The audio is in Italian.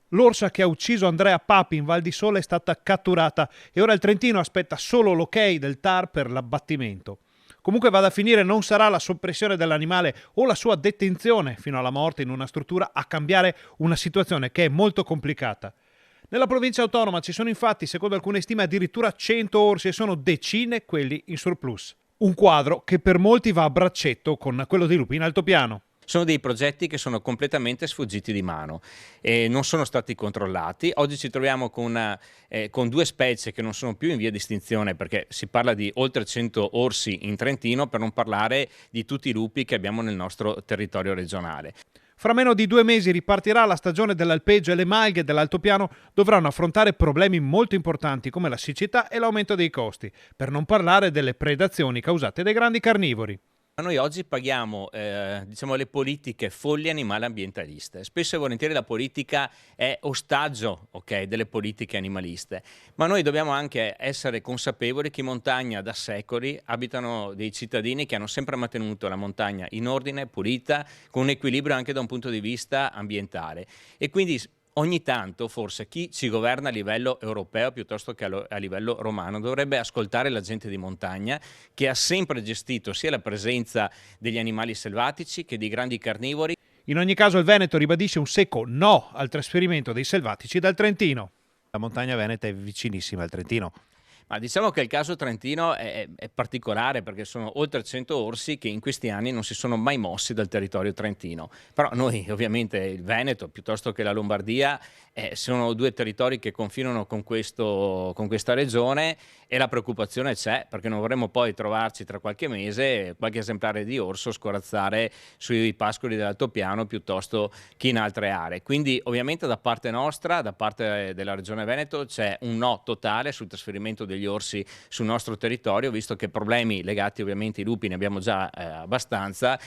L'orsa che ha ucciso Andrea Papi in Val di Sole è stata catturata e ora il Trentino aspetta solo l'ok del TAR per l'abbattimento. Comunque vada a finire, non sarà la soppressione dell'animale o la sua detenzione fino alla morte in una struttura a cambiare una situazione che è molto complicata. Nella provincia autonoma ci sono infatti, secondo alcune stime, addirittura 100 orsi e sono decine quelli in surplus. Un quadro che per molti va a braccetto con quello dei lupi in altopiano. Sono dei progetti che sono completamente sfuggiti di mano e non sono stati controllati. Oggi ci troviamo con due specie che non sono più in via di estinzione, perché si parla di oltre 100 orsi in Trentino, per non parlare di tutti i lupi che abbiamo nel nostro territorio regionale. Fra meno di 2 mesi ripartirà la stagione dell'alpeggio e le malghe dell'altopiano dovranno affrontare problemi molto importanti come la siccità e l'aumento dei costi, per non parlare delle predazioni causate dai grandi carnivori. Noi oggi paghiamo diciamo, le politiche folli animali ambientaliste. Spesso e volentieri la politica è ostaggio, ok, delle politiche animaliste, ma noi dobbiamo anche essere consapevoli che in montagna da secoli abitano dei cittadini che hanno sempre mantenuto la montagna in ordine, pulita, con un equilibrio anche da un punto di vista ambientale. E quindi ogni tanto forse chi ci governa a livello europeo piuttosto che a livello romano dovrebbe ascoltare la gente di montagna che ha sempre gestito sia la presenza degli animali selvatici che dei grandi carnivori. In ogni caso il Veneto ribadisce un secco no al trasferimento dei selvatici dal Trentino. La montagna veneta è vicinissima al Trentino. Ma diciamo che il caso trentino è particolare perché sono oltre 100 orsi che in questi anni non si sono mai mossi dal territorio trentino. Però noi ovviamente il Veneto piuttosto che la Lombardia sono due territori che confinano con questa regione e la preoccupazione c'è perché non vorremmo poi trovarci tra qualche mese qualche esemplare di orso scorazzare sui pascoli dell'altopiano piuttosto che in altre aree. Quindi ovviamente da parte nostra, da parte della Regione Veneto c'è un no totale sul trasferimento degli orsi sul nostro territorio, visto che problemi legati ovviamente ai lupi ne abbiamo già abbastanza